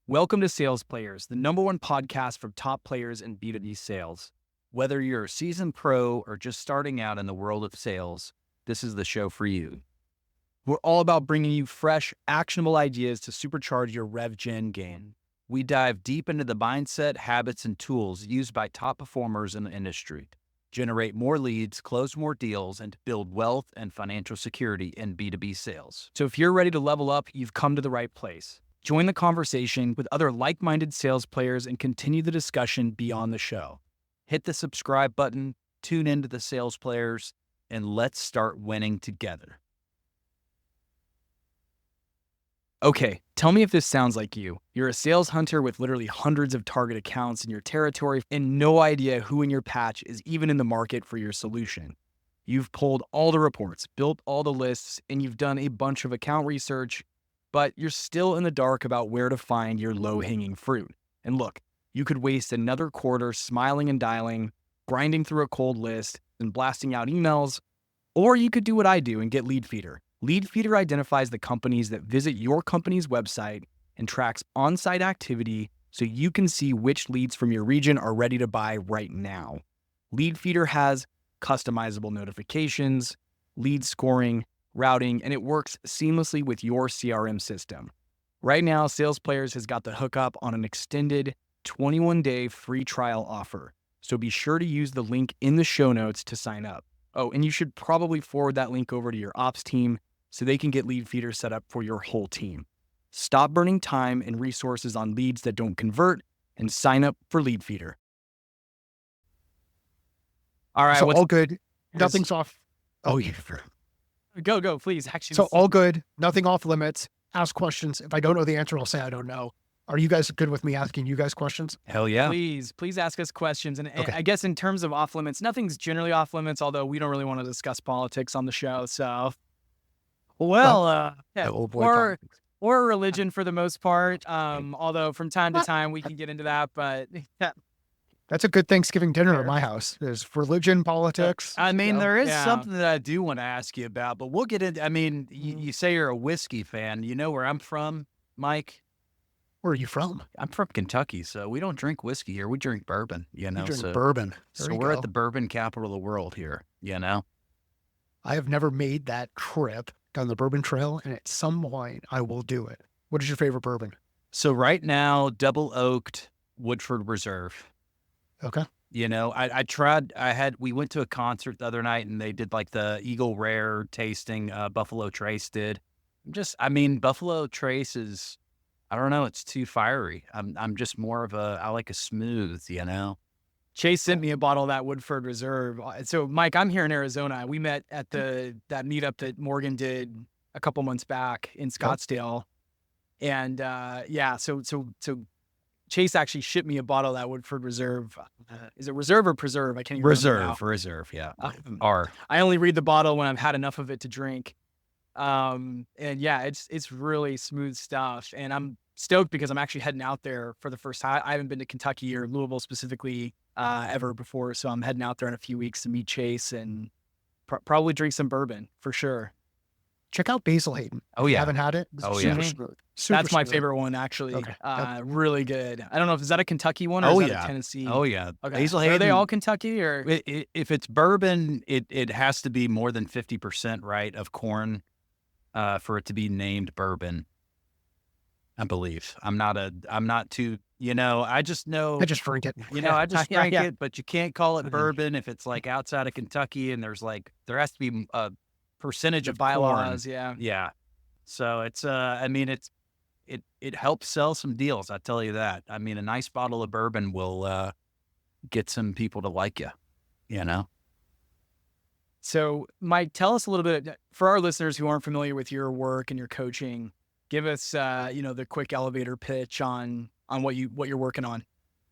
Welcome to Sales Players, the #1 podcast for top players in B2B sales. Whether you're a seasoned pro or just starting out in the world of sales, this is the show for you. We're all about bringing you fresh, actionable ideas to supercharge your rev gen game. We dive deep into the mindset, habits, and tools used by top performers in the industry. Generate more leads, close more deals, and build wealth and financial security in B2B sales. So if you're ready to level up, you've come to the right place. Join the conversation with other like-minded sales players and continue the discussion beyond the show. Hit the subscribe button, tune into the Sales Players, and let's start winning together. Okay, tell me if this sounds like you. You're a sales hunter with literally hundreds of target accounts in your territory and no idea who in your patch is even in the market for your solution. You've pulled all the reports, built all the lists, and you've done a bunch of account research, but you're still in the dark about where to find your low-hanging fruit. And look, you could waste another quarter smiling and dialing, grinding through a cold list, and blasting out emails, or you could do what I do and get Leadfeeder. Leadfeeder identifies the companies that visit your company's website and tracks on-site activity so you can see which leads from your region are ready to buy right now. Leadfeeder has customizable notifications, lead scoring, routing, and it works seamlessly with your CRM system. Right now, Sales Players has got the hookup on an extended 21-day free trial offer. So be sure to use the link in the show notes to sign up. Oh, and you should probably forward that link over to your ops team so they can get Leadfeeder set up for your whole team. Stop burning time and resources on leads that don't convert and sign up for Leadfeeder. All right. So all good. Nothing's off. Oh, yeah. Go, please. Actually, So all good. Nothing off limits. Ask questions. If I don't know the answer, I'll say I don't know. Are you guys good with me asking you guys questions? Hell yeah. Please ask us questions. And Okay. I guess in terms of off limits, nothing's generally off limits, although we don't really want to discuss politics on the show. So, yeah, or religion for the most part. Although from time to time we can get into that, but yeah. That's a good Thanksgiving dinner at my house. There's religion, politics. I mean, there is Yeah. something that I do want to ask you about, but we'll get into, I mean, you say you're a whiskey fan. You know where I'm from, Mike? Where are you from? I'm from Kentucky, so we don't drink whiskey here. We drink bourbon, you know. You drink so, bourbon. So we're at the bourbon capital of the world here, you know. I have never made that trip down the bourbon trail, and at some point I will do it. What is your favorite bourbon? So right now, double oaked Woodford Reserve. Okay. You know, we went to a concert the other night and they did like the Eagle Rare tasting, Buffalo Trace did. Buffalo Trace is, I don't know, it's too fiery. I'm just more of I like a smooth, you know. Chase sent me a bottle of that Woodford Reserve. So Mike, I'm here in Arizona. We met at that meetup that Morgan did a couple months back in Scottsdale. And so Chase actually shipped me a bottle of that Woodford Reserve. Is it Reserve or Preserve? I can't even remember. Reserve, yeah. I only read the bottle when I've had enough of it to drink. And yeah, it's really smooth stuff. And I'm stoked because I'm actually heading out there for the first time. I haven't been to Kentucky or Louisville specifically ever before. So I'm heading out there in a few weeks to meet Chase and probably drink some bourbon for sure. Check out Basil Hayden. Oh, yeah. Haven't had it? Super smooth. That's my favorite one, actually. Okay. Really good. I don't know is that a Kentucky one or is that a Tennessee? Oh, yeah. Okay. Basil Hayden, are they all Kentucky or? If it's bourbon, it has to be more than 50%, right, of corn for it to be named bourbon, I believe. I'm not too, you know, I just know. I just drink it. You know, I just drink it, but you can't call it bourbon if it's like outside of Kentucky and there has to be a percentage of bylaws, corn. Yeah. So it's it helps sell some deals, I tell you that. I mean, a nice bottle of bourbon will get some people to like you, you know. So Mike, tell us a little bit for our listeners who aren't familiar with your work and your coaching. Give us the quick elevator pitch on what you're working on.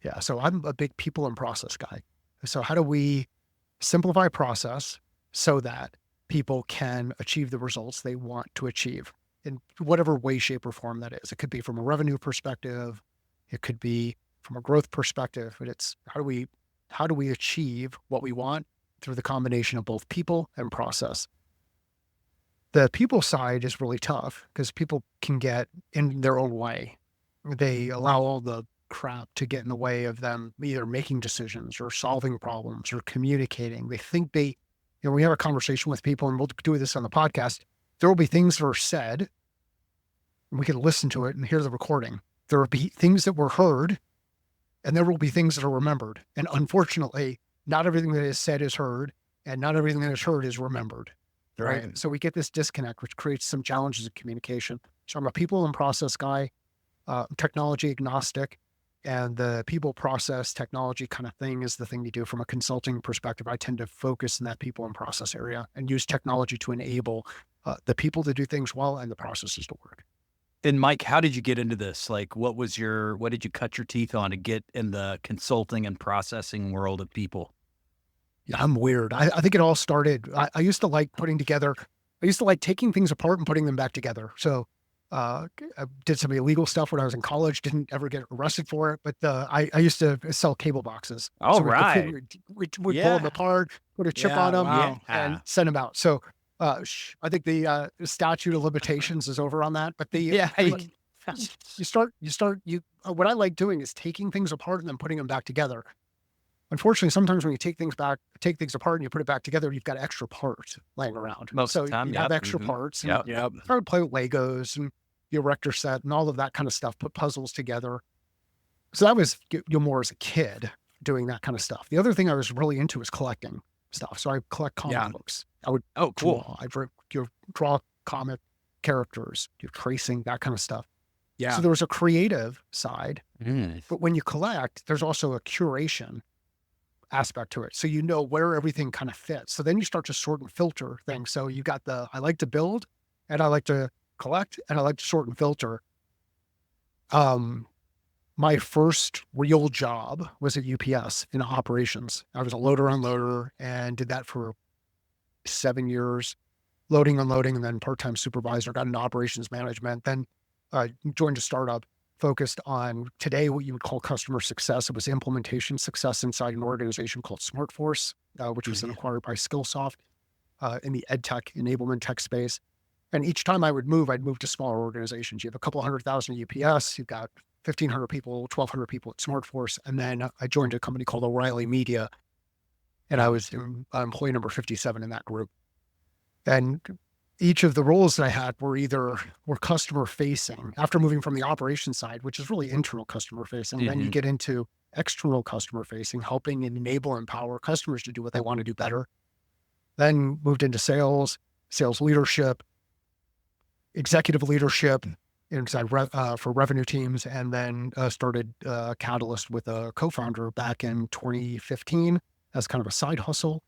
Yeah. So I'm a big people and process guy. So how do we simplify process so that people can achieve the results they want to achieve in whatever way, shape, or form that is? It could be from a revenue perspective. It could be from a growth perspective, but it's how do we achieve what we want through the combination of both people and process. The people side is really tough because people can get in their own way. They allow all the crap to get in the way of them either making decisions or solving problems or communicating. They think we have a conversation with people, and we'll do this on the podcast. There will be things that are said, and we can listen to it and hear the recording. There will be things that were heard, and there will be things that are remembered. And unfortunately, not everything that is said is heard, and not everything that is heard is remembered. Right. So we get this disconnect, which creates some challenges of communication. So I'm a people and process guy, technology agnostic, and the people, process, technology kind of thing is the thing you do from a consulting perspective. I tend to focus in that people and process area and use technology to enable the people to do things well and the processes to work. And Mike, how did you get into this? Like, what did you cut your teeth on to get in the consulting and processing world of people? Yeah, I'm weird. I think it all started, I used to like taking things apart and putting them back together. So I did some illegal stuff when I was in college, didn't ever get arrested for it, but I used to sell cable boxes. All so right. We'd pull them apart, put a chip on them, wow. and send them out. So I think the statute of limitations is over on that. But what I like doing is taking things apart and then putting them back together. Unfortunately, sometimes when you take things apart and you put it back together, you've got extra parts laying around. Most of the time, you have extra parts. And Yep. I would play with Legos and the erector set and all of that kind of stuff, put puzzles together. So that was more as a kid doing that kind of stuff. The other thing I was really into was collecting stuff. So I collect comic books. I would cool. draw comic characters, tracing, that kind of stuff. Yeah. So there was a creative side, Mm. but when you collect, there's also a curation aspect to it. So you know where everything kind of fits. So then you start to sort and filter things. So you got I like to build, and I like to collect, and I like to sort and filter. My first real job was at UPS in operations. I was a loader unloader and did that for 7 years, loading, unloading, and then part-time supervisor, got into operations management. Then joined a startup focused on today what you would call customer success. It was implementation success inside an organization called SmartForce, which was then acquired by Skillsoft in the ed tech enablement tech space. And each time I'd move to smaller organizations. You have a couple 100,000 at UPS, you've got 1,500 people, 1,200 people at SmartForce. And then I joined a company called O'Reilly Media, and I was employee number 57 in that group. And each of the roles that I had were customer facing. After moving from the operations side, which is really internal customer facing, then you get into external customer facing, helping and enable, empower customers to do what they want to do better. Then moved into sales leadership, executive leadership inside for revenue teams, and then started Catalyst with a co-founder back in 2015 as kind of a side hustle,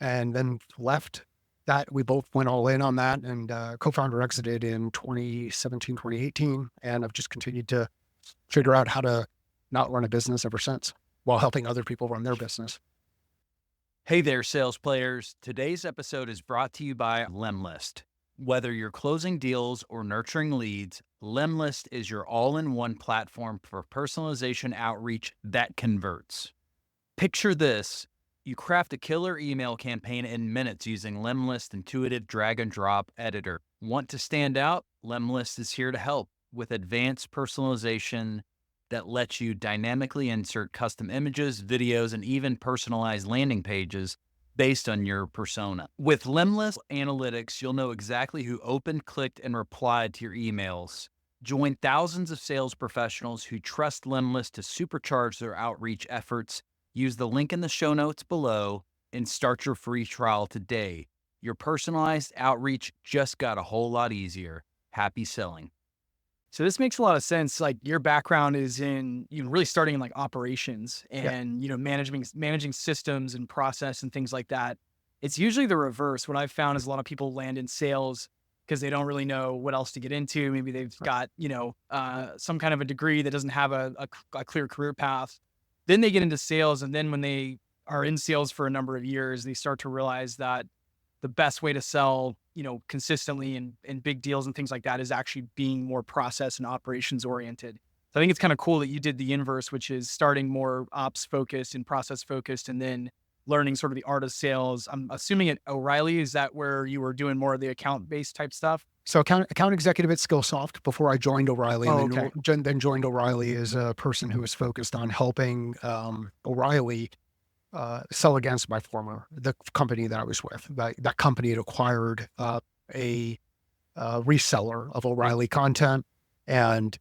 and then left that. We both went all in on that, and co-founder exited in 2017, 2018, and I've just continued to figure out how to not run a business ever since, while helping other people run their business. Hey there, sales players. Today's episode is brought to you by Lemlist. Whether you're closing deals or nurturing leads, Lemlist is your all-in-one platform for personalization outreach that converts. Picture this. You craft a killer email campaign in minutes using Lemlist's intuitive drag-and-drop editor. Want to stand out? Lemlist is here to help with advanced personalization that lets you dynamically insert custom images, videos, and even personalized landing pages based on your persona. With Lemlist Analytics, you'll know exactly who opened, clicked, and replied to your emails. Join thousands of sales professionals who trust Lemlist to supercharge their outreach efforts. Use the link in the show notes below and start your free trial today. Your personalized outreach just got a whole lot easier. Happy selling. So this makes a lot of sense. Like, your background is in, really starting in like operations and, managing systems and process and things like that. It's usually the reverse. What I've found is a lot of people land in sales because they don't really know what else to get into. Maybe they've got, some kind of a degree that doesn't have a clear career path. Then they get into sales. And then when they are in sales for a number of years, they start to realize that the best way to sell, consistently and big deals and things like that is actually being more process and operations oriented. So I think it's kind of cool that you did the inverse, which is starting more ops focused and process focused, and then learning sort of the art of sales. I'm assuming at O'Reilly, is that where you were doing more of the account-based type stuff? So account executive at Skillsoft before I joined O'Reilly, and Okay. then joined O'Reilly as a person who was focused on helping O'Reilly sell against the company that I was with. That company had acquired a reseller of O'Reilly content, and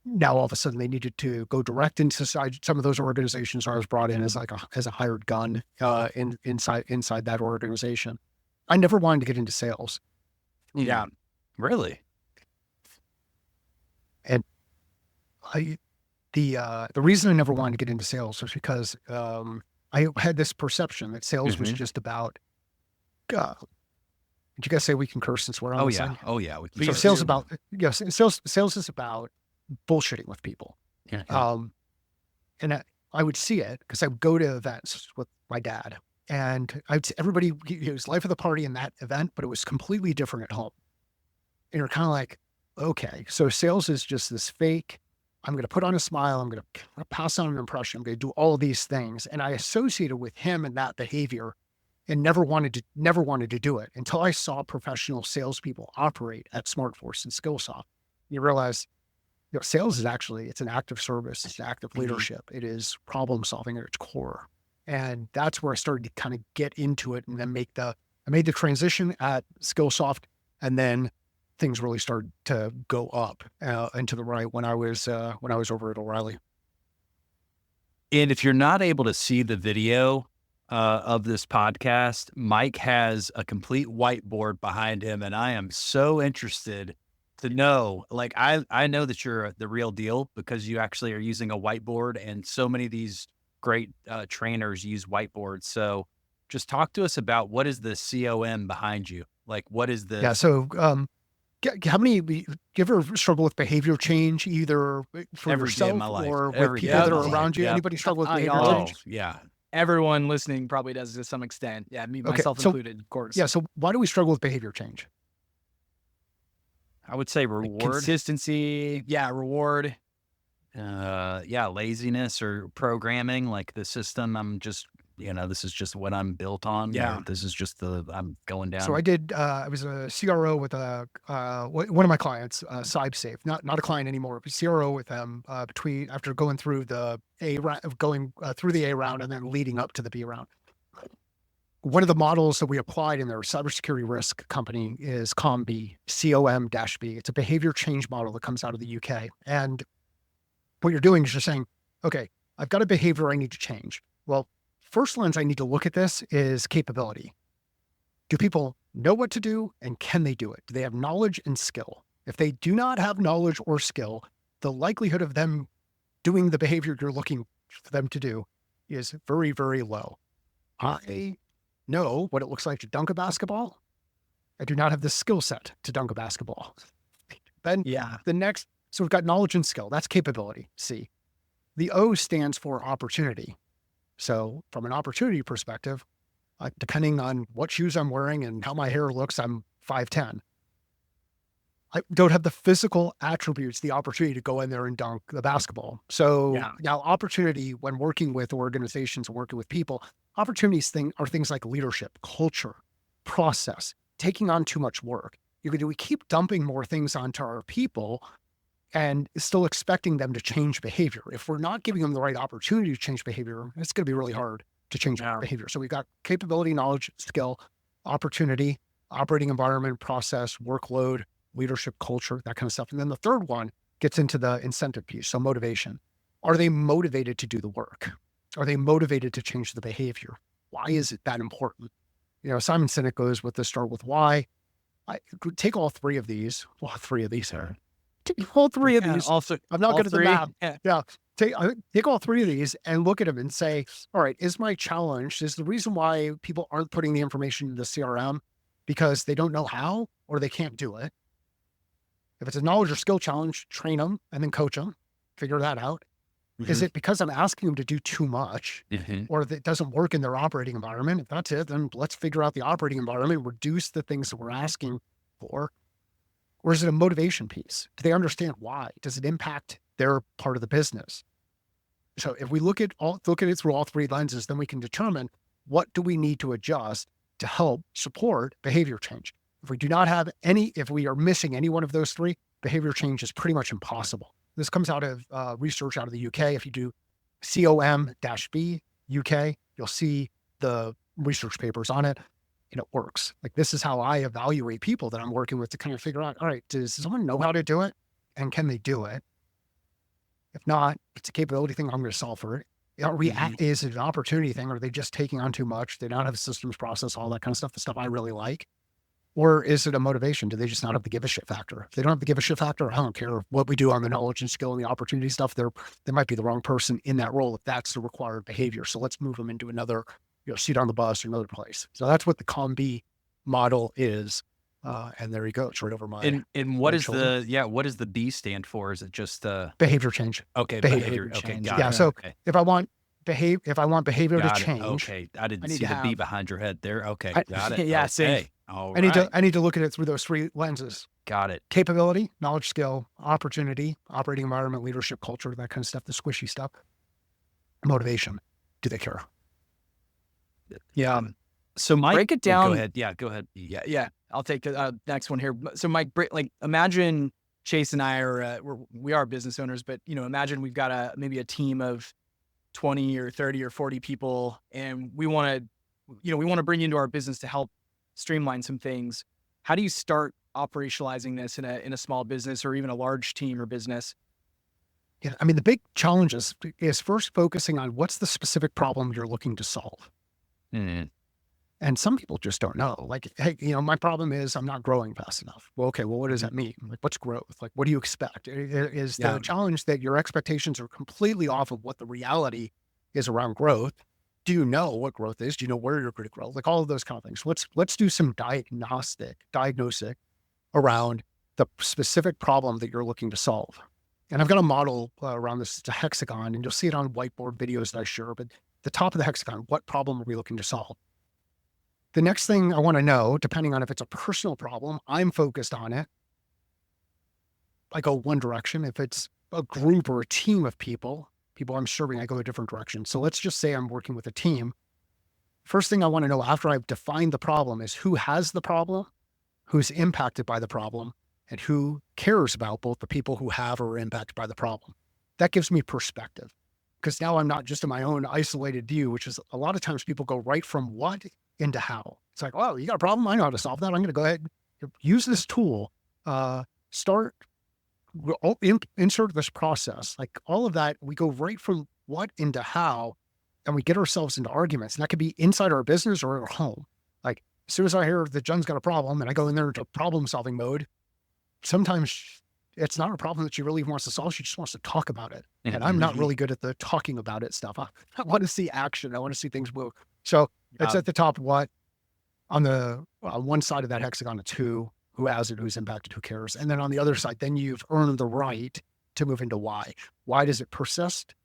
now all of a sudden they needed to go direct into some of those organizations. I was brought in as as a hired gun inside that organization. I never wanted to get into sales. Yeah. Really? And the reason I never wanted to get into sales was because I had this perception that sales was just about. Did you guys say we can curse and swear on this thing? Oh yeah. We can So curse. sales is about bullshitting with people. Yeah. And I would see it because I would go to events with my dad, and I'd see everybody. It was life of the party in that event, but it was completely different at home. And you're kind of like, okay, so sales is just this fake. I'm going to put on a smile. I'm going to pass on an impression. I'm going to do all of these things. And I associated with him and that behavior, and never wanted to do it until I saw professional salespeople operate at SmartForce and Skillsoft. You realize, sales is actually, it's an active service. It's active leadership. It is problem solving at its core. And that's where I started to kind of get into it, and then I made the transition at Skillsoft, and then things really started to go up and to the right when I was over at O'Reilly. And if you're not able to see the video of this podcast, Mike has a complete whiteboard behind him, and I am so interested to know. Like, I know that you're the real deal because you actually are using a whiteboard, and so many of these great trainers use whiteboards. So just talk to us about what is the COM behind you? Like, what is the... Yeah. So, how many, do you ever struggle with behavior change, either for Every day of yourself my life. or with Every people day that of are my life. around you? Yeah. Anybody struggle with behavior Oh, change? yeah. Everyone listening probably does to some extent. Yeah, me, myself so- included, of course. Yeah. So why do we struggle with behavior change? I would say reward. Consistency. Yeah, reward. Laziness or programming, like the system. I'm just, this is just what I'm built on. Yeah. This is just I'm going down. So I was a CRO with one of my clients, SibeSafe, not a client anymore, but CRO with them after going through the A round and then leading up to the B round. One of the models that we applied in their cybersecurity risk company is COM-B, COM-B. It's a behavior change model that comes out of the UK. And what you're doing is you're saying, okay, I've got a behavior I need to change. Well, first lens I need to look at this is capability. Do people know what to do, and can they do it? Do they have knowledge and skill? If they do not have knowledge or skill, the likelihood of them doing the behavior you're looking for them to do is very, very low. I know what it looks like to dunk a basketball. I do not have the skill set to dunk a basketball. Then so we've got knowledge and skill. That's capability, C. The O stands for opportunity. So from an opportunity perspective, depending on what shoes I'm wearing and how my hair looks, I'm 5'10". I don't have the physical attributes, the opportunity to go in there and dunk the basketball. So now opportunity, when working with organizations and working with people, opportunities are things like leadership, culture, process, taking on too much work. We keep dumping more things onto our people and still expecting them to change behavior. If we're not giving them the right opportunity to change behavior, it's going to be really hard to change behavior. So we've got capability, knowledge, skill, opportunity, operating environment, process, workload, leadership, culture, that kind of stuff. And then the third one gets into the incentive piece. So motivation. Are they motivated to do the work? Are they motivated to change the behavior? Why is it that important? Simon Sinek goes with the start with why. I could take all three of these. Well, three of these are. Take all three of these. Also, I'm not good at the math. Yeah. Take all three of these and look at them and say, all right, is my challenge, is the reason why people aren't putting the information in the CRM because they don't know how or they can't do it? If it's a knowledge or skill challenge, train them and then coach them, figure that out. Mm-hmm. Is it because I'm asking them to do too much or that it doesn't work in their operating environment? If that's it, then let's figure out the operating environment, reduce the things that we're asking for. Or is it a motivation piece? Do they understand why? Does it impact their part of the business? So if we look at it through all three lenses, then we can determine what do we need to adjust to help support behavior change. If we do not have if we are missing any one of those three, behavior change is pretty much impossible. This comes out of research out of the UK. If you do COM-B UK, you'll see the research papers on it, and it works. Like, this is how I evaluate people that I'm working with to kind of figure out, all right, does someone know how to do it? And can they do it? If not, it's a capability thing, I'm going to solve for it. Is it an opportunity thing? Or are they just taking on too much? They don't have a systems process, all that kind of stuff, the stuff I really like. Or is it a motivation? Do they just not have the give a shit factor? If they don't have the give a shit factor, I don't care what we do on the knowledge and skill and the opportunity stuff. They might be the wrong person in that role if that's the required behavior. So let's move them into another, seat on the bus or another place. So that's what the COM-B model is. And there you go. It's right over my. And what is what does the B stand for? Is it just behavior change? Okay, behavior Okay, change. got Yeah. it. So Okay. if I want behavior to change, okay, I didn't see the B behind your head there. Okay, got it. Yeah, okay. same. All I need to look at it through those three lenses. Got it. Capability, knowledge, skill, opportunity, operating environment, leadership, culture, that kind of stuff, the squishy stuff. Motivation. Do they care? Yeah. So Mike, break it down. Go ahead. Yeah, go ahead. Yeah. I'll take the next one here. So Mike, imagine Chase and I are, we are business owners, but imagine we've got maybe a team of 20 or 30 or 40 people, and we want to bring you into our business to help streamline some things. How do you start operationalizing this in a small business or even a large team or business? Yeah. I mean, the big challenge is first focusing on what's the specific problem you're looking to solve. Mm-hmm. And some people just don't know. Like, hey, my problem is I'm not growing fast enough. Well, okay, well, what does that mean? Like, what's growth? Like, what do you expect? Is the challenge that your expectations are completely off of what the reality is around growth? Do you know what growth is? Do you know where you're going to grow? Like, all of those kind of things. Let's do some diagnostic around the specific problem that you're looking to solve. And I've got a model around this. It's a hexagon, and you'll see it on whiteboard videos that I share. But the top of the hexagon, what problem are we looking to solve? The next thing I want to know, depending on if it's a personal problem, I'm focused on it. I go one direction. If it's a group or a team of people I'm serving, I go a different direction. So let's just say I'm working with a team. First thing I want to know after I've defined the problem is who has the problem, who's impacted by the problem, and who cares about both the people who have or are impacted by the problem. That gives me perspective, because now I'm not just in my own isolated view, which is a lot of times people go right from what into how. It's like, oh, you got a problem? I know how to solve that. I'm going to go ahead, use this tool, insert this process. Like, all of that, we go right from what into how, and we get ourselves into arguments. And that could be inside our business or at home. Like, as soon as I hear that Jen's got a problem and I go in there into problem solving mode, sometimes it's not a problem that she really wants to solve. She just wants to talk about it. And I'm not really good at the talking about it stuff. I want to see action. I want to see things move. So it's at the top, what, on the one side of that hexagon, it's who has it, who's impacted, who cares. And then on the other side, then you've earned the right to move into why. Why does it persist?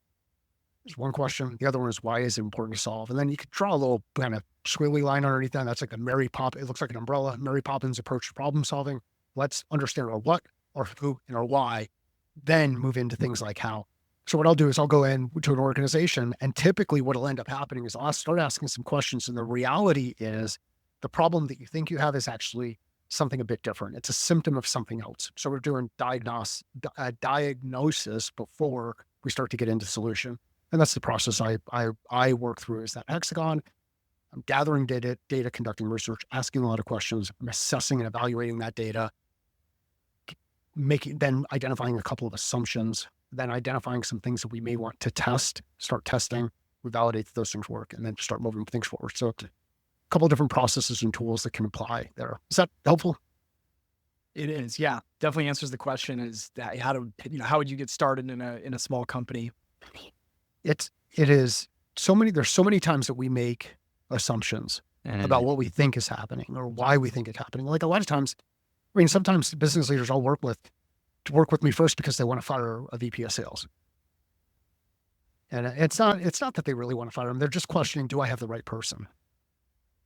There's one question. The other one is, why is it important to solve? And then you could draw a little kind of squiggly line underneath that. That's like a it looks like an umbrella. Mary Poppins approach to problem solving. Let's understand our what, or who, and our why, then move into things like how. So what I'll do is I'll go in to an organization, and typically what will end up happening is I'll start asking some questions. And the reality is the problem that you think you have is actually something a bit different. It's a symptom of something else. So we're doing diagnosis before we start to get into solution. And that's the process I work through, is that hexagon. I'm gathering data, conducting research, asking a lot of questions, I'm assessing and evaluating that data, then identifying a couple of assumptions, then identifying some things that we may want to test, start testing, we validate that those things work, and then start moving things forward. So it's a couple of different processes and tools that can apply there. Is that helpful? It is. Yeah. Definitely answers the question, is that how would you get started in a small company? It is there's so many times that we make assumptions about what we think is happening or why we think it's happening. Like, a lot of times, sometimes business leaders I'll work with with me first because they want to fire a VP of sales. And it's not that they really want to fire him. They're just questioning, do I have the right person?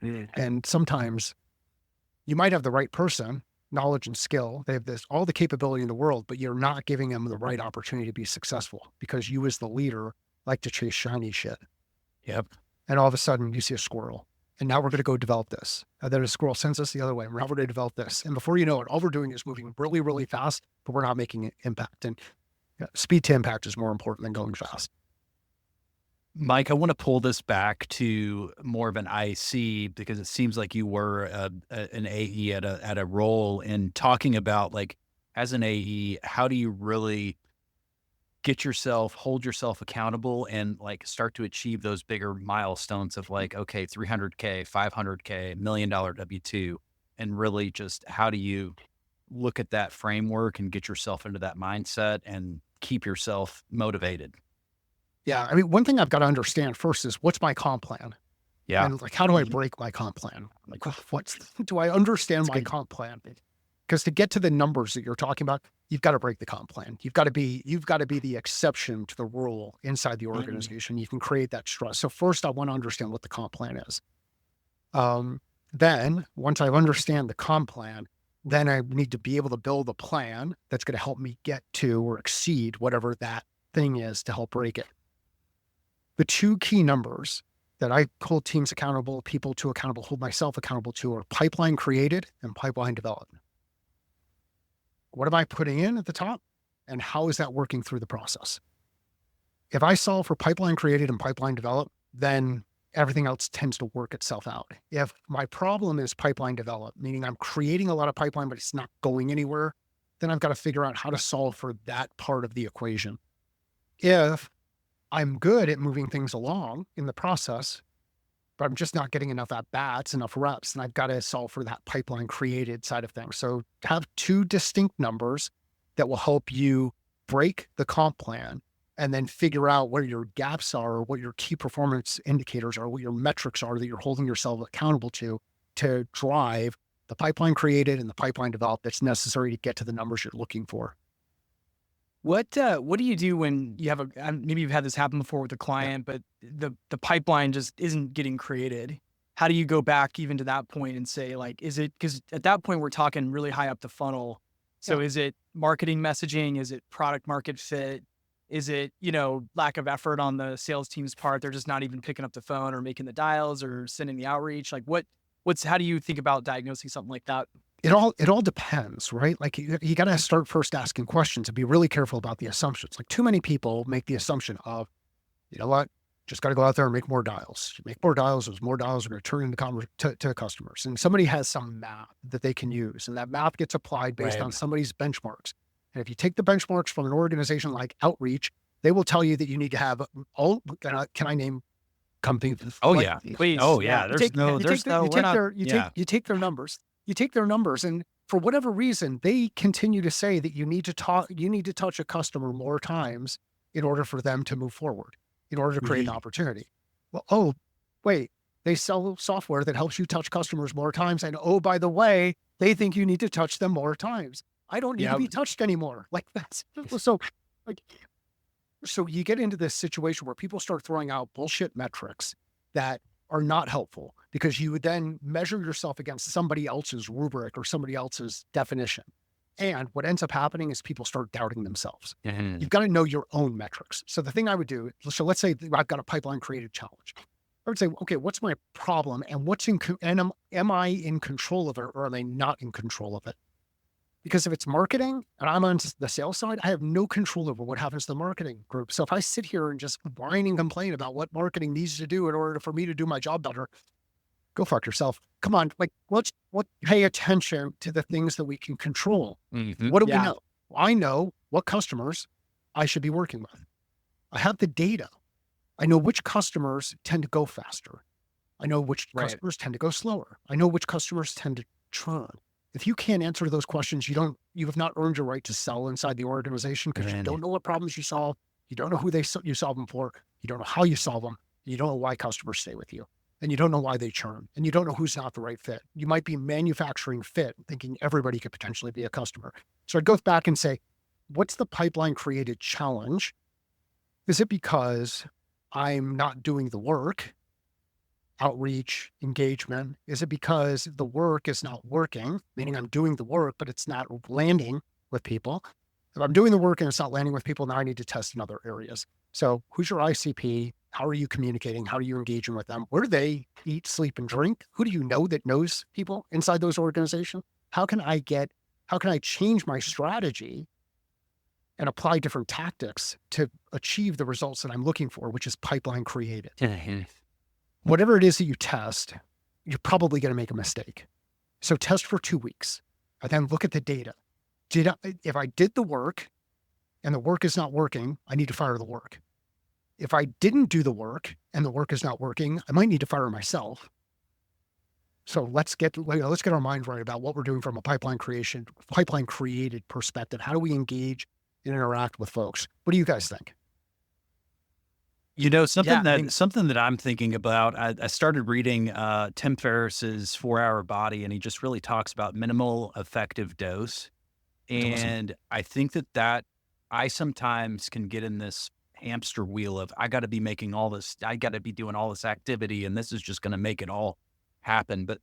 And sometimes you might have the right person, knowledge and skill. They have all the capability in the world, but you're not giving them the right opportunity to be successful, because you as the leader like to chase shiny shit. Yep. And all of a sudden you see a squirrel. And now we're going to go develop this. And then a squirrel sends us the other way. And now we're going to develop this. And before you know it, all we're doing is moving really, really fast, but we're not making an impact. And speed to impact is more important than going fast. Mike, I want to pull this back to more of an IC because it seems like you were an AE at a role in talking about, like, as an AE, how do you really hold yourself accountable and like start to achieve those bigger milestones of like, okay, 300K, 500K, $1 million W2, and really just how do you look at that framework and get yourself into that mindset and keep yourself motivated? Yeah. I mean, one thing I've got to understand first is what's my comp plan? Yeah. And like, how do I break my comp plan? Like, do I understand my comp plan? Because to get to the numbers that you're talking about, you've got to break the comp plan. You've got to be the exception to the rule inside the organization. You can create that trust. So first I want to understand what the comp plan is. Then once I understand the comp plan, then I need to be able to build a plan that's going to help me get to or exceed whatever that thing is to help break it. The two key numbers that I hold teams accountable, people to accountable, hold myself accountable to are pipeline created and pipeline developed. What am I putting in at the top? And how is that working through the process? If I solve for pipeline created and pipeline developed, then everything else tends to work itself out. If my problem is pipeline developed, meaning I'm creating a lot of pipeline, but it's not going anywhere, then I've got to figure out how to solve for that part of the equation. If I'm good at moving things along in the process, but I'm just not getting enough at-bats, enough reps, and I've got to solve for that pipeline created side of things. So have two distinct numbers that will help you break the comp plan and then figure out where your gaps are, or what your key performance indicators are, what your metrics are that you're holding yourself accountable to drive the pipeline created and the pipeline developed that's necessary to get to the numbers you're looking for. What do you do when you have maybe you've had this happen before with a client, but the pipeline just isn't getting created? How do you go back even to that point and say, like, is it, because at that point we're talking really high up the funnel. So is it marketing messaging? Is it product market fit? Is it, lack of effort on the sales team's part? They're just not even picking up the phone or making the dials or sending the outreach. Like how do you think about diagnosing something like that? It all depends, right? Like you got to start first asking questions and be really careful about the assumptions. Like too many people make the assumption of, you know what, just got to go out there and make more dials. You make more dials, those more dials are going to turn into to customers. And somebody has some map that they can use, and that map gets applied based on somebody's benchmarks. And if you take the benchmarks from an organization like Outreach, they will tell you that you need to have can I name companies? Oh like, yeah, please. Oh yeah. You take their numbers. You take their numbers, and for whatever reason, they continue to say that you need to touch a customer more times in order for them to move forward, in order to create an opportunity. Well, wait, they sell software that helps you touch customers more times. And oh, by the way, they think you need to touch them more times. I don't need to be touched anymore. Like that's so you get into this situation where people start throwing out bullshit metrics that are not helpful, because you would then measure yourself against somebody else's rubric or somebody else's definition. And what ends up happening is people start doubting themselves. You've got to know your own metrics. So the thing I would do, so let's say I've got a pipeline created challenge. I would say, okay, what's my problem, and am I in control of it, or are they not in control of it? Because if it's marketing and I'm on the sales side, I have no control over what happens to the marketing group. So if I sit here and just whine and complain about what marketing needs to do in order for me to do my job better, go fuck yourself. Come on, like let's pay attention to the things that we can control. What do we know? I know what customers I should be working with. I have the data. I know which customers tend to go faster. I know which customers tend to go slower. I know which customers tend to churn. If you can't answer those questions, you have not earned your right to sell inside the organization, because you don't know what problems you solve. You don't know who you solve them for. You don't know how you solve them. You don't know why customers stay with you, and you don't know why they churn, and you don't know who's not the right fit. You might be manufacturing fit, thinking everybody could potentially be a customer. So I'd go back and say, what's the pipeline created challenge? Is it because I'm not doing the work? Outreach, engagement? Is it because the work is not working, meaning I'm doing the work, but it's not landing with people? If I'm doing the work and it's not landing with people, now I need to test in other areas. So who's your ICP? How are you communicating? How are you engaging with them? Where do they eat, sleep, and drink? Who do you know that knows people inside those organizations? How can I change my strategy and apply different tactics to achieve the results that I'm looking for, which is pipeline created? Whatever it is that you test, you're probably going to make a mistake. So test for 2 weeks and then look at the data. If I did the work and the work is not working, I need to fire the work. If I didn't do the work and the work is not working, I might need to fire myself. So let's get our mind right about what we're doing from a pipeline created perspective. How do we engage and interact with folks? What do you guys think? Something that I'm thinking about, I started reading Tim Ferriss's 4-Hour Body, and he just really talks about minimal effective dose. And awesome. I think that I sometimes can get in this hamster wheel of, I got to be making all this, I got to be doing all this activity, and this is just going to make it all happen. But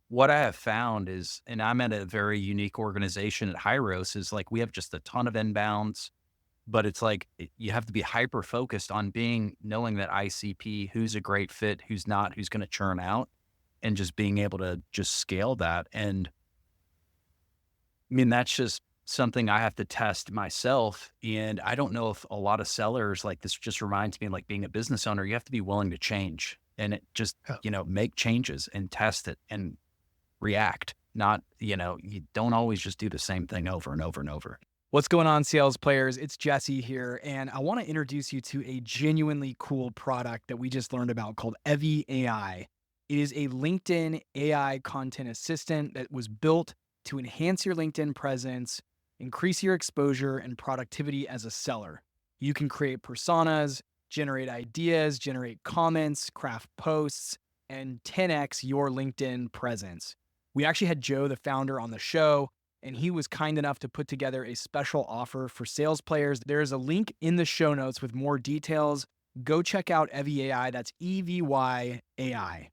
what I have found is, and I'm at a very unique organization at Hyros, is like, we have just a ton of inbounds, but it's like, you have to be hyper focused on knowing that ICP, who's a great fit, who's not, who's going to churn out, and just being able to just scale that. And I mean, that's just something I have to test myself. And I don't know if a lot of sellers, like, this just reminds me, like, being a business owner, you have to be willing to change and make changes and test it and react. Not, you don't always just do the same thing over and over and over. What's going on, sales players? It's Jesse here, and I want to introduce you to a genuinely cool product that we just learned about called Evie AI. It is a LinkedIn AI content assistant that was built to enhance your LinkedIn presence, increase your exposure and productivity as a seller. You can create personas, generate ideas, generate comments, craft posts, and 10x your LinkedIn presence. We actually had Joe, the founder, on the show, and he was kind enough to put together a special offer for sales players. There is a link in the show notes with more details. Go check out Evie AI. That's EVY AI.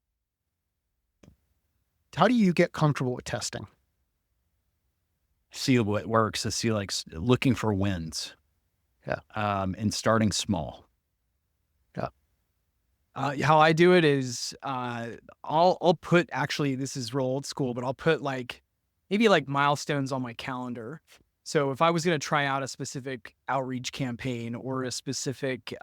How do you get comfortable with testing? See what works. I see, like, looking for wins. Yeah. And starting small. Yeah. How I do it is I'll put, actually, this is real old school, but I'll put maybe milestones on my calendar. So if I was going to try out a specific outreach campaign or a specific,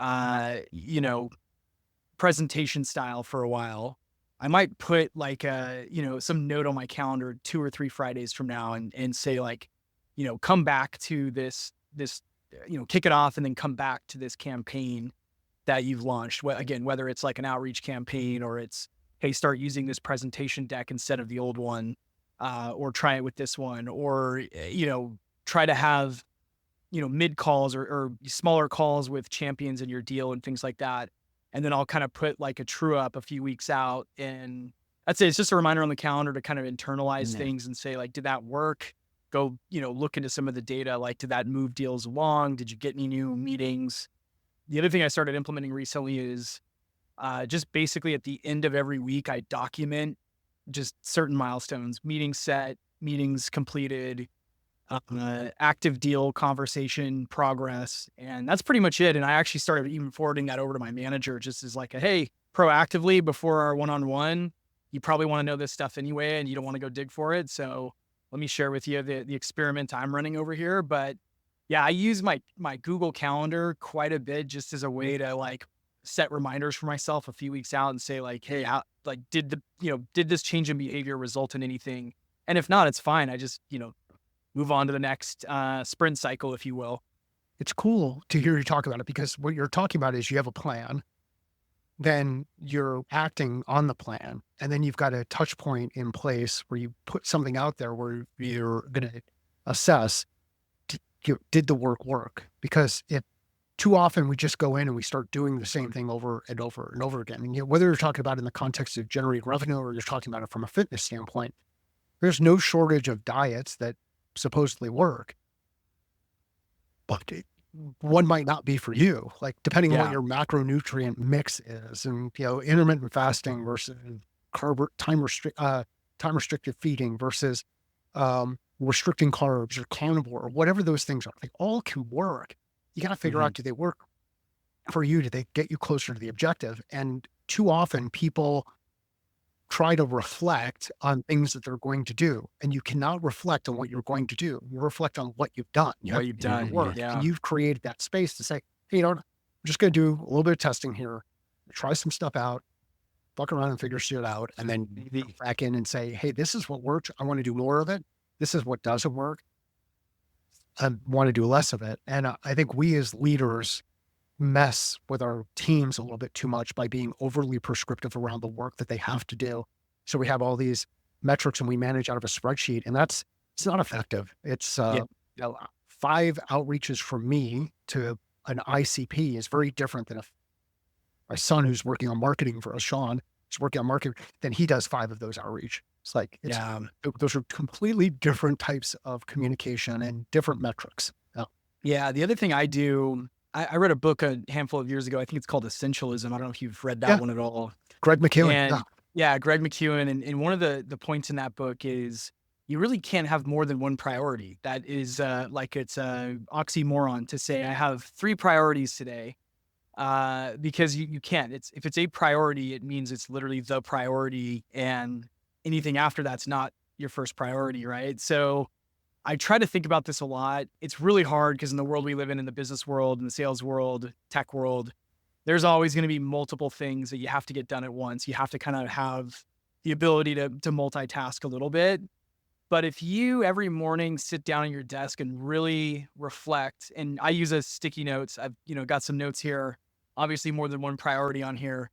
presentation style for a while, I might put some note on my calendar 2 or 3 Fridays from now and say, come back to this, kick it off and then come back to this campaign that you've launched. Again, whether it's like an outreach campaign or it's, hey, start using this presentation deck instead of the old one. Or try it with this one, or, try to have, mid calls or smaller calls with champions in your deal and things like that. And then I'll kind of put a true up a few weeks out. And I'd say it's just a reminder on the calendar to kind of internalize things and say, did that work? Go, look into some of the data. Did that move deals along? Did you get any new meetings? The other thing I started implementing recently is just basically at the end of every week, I document just certain milestones, meetings set, meetings completed, active deal conversation progress. And that's pretty much it. And I actually started even forwarding that over to my manager, just as hey, proactively before our one-on-one, you probably want to know this stuff anyway, and you don't want to go dig for it. So let me share with you the experiment I'm running over here. But yeah, I use my Google Calendar quite a bit just as a way to set reminders for myself a few weeks out and say hey, did this change in behavior result in anything? And if not, it's fine. I just, move on to the next sprint cycle, if you will. It's cool to hear you talk about it, because what you're talking about is you have a plan, then you're acting on the plan, and then you've got a touch point in place where you put something out there where you're going to assess, did the work? Because if too often we just go in and we start doing the same thing over and over and over again. And whether you're talking about it in the context of generating revenue or you're talking about it from a fitness standpoint, there's no shortage of diets that supposedly work, but one might not be for you. Depending on what your macronutrient mix is, and intermittent fasting versus time restricted feeding versus restricting carbs or carnivore or whatever those things are. They all can work. You got to figure out, do they work for you? Do they get you closer to the objective? And too often people try to reflect on things that they're going to do. And you cannot reflect on what you're going to do. You reflect on what you've done. You What have you've to do the done, work. yeah. And you've created that space to say, hey, I'm just going to do a little bit of testing here, try some stuff out, fuck around and figure shit out. And then go back in and say, hey, this is what worked. I want to do more of it. This is what doesn't work. I want to do less of it. And I think we as leaders mess with our teams a little bit too much by being overly prescriptive around the work that they have to do. So we have all these metrics and we manage out of a spreadsheet, and it's not effective. It's 5 outreaches from me to an ICP is very different than my son who's working on marketing for us, Sean, is working on marketing, then he does 5 of those outreach. It's like, those are completely different types of communication and different metrics. Yeah. The other thing I do, I read a book a handful of years ago. I think it's called Essentialism. I don't know if you've read that one at all. Greg McKeown. And Greg McKeown. And one of the points in that book is you really can't have more than one priority. That is like it's a oxymoron to say I have 3 priorities today. Because you can't. If it's a priority, it means it's literally the priority, and anything after that's not your first priority, right? So I try to think about this a lot. It's really hard because in the world we live in the business world, in the sales world, tech world, there's always going to be multiple things that you have to get done at once. You have to kind of have the ability to multitask a little bit. But if you every morning sit down at your desk and really reflect, and I use a sticky notes, I've got some notes here, obviously more than one priority on here.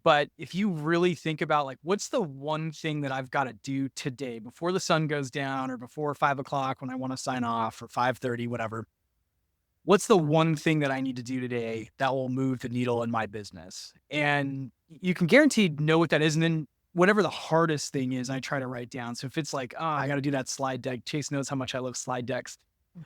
But if you really think about like, what's the one thing that I've got to do today before the sun goes down or before 5 o'clock when I want to sign off or 5:30, whatever, what's the one thing that I need to do today that will move the needle in my business? And you can guaranteed know what that is. And then whatever the hardest thing is, I try to write down. So if it's like, oh, I got to do that slide deck. Chase knows how much I love slide decks.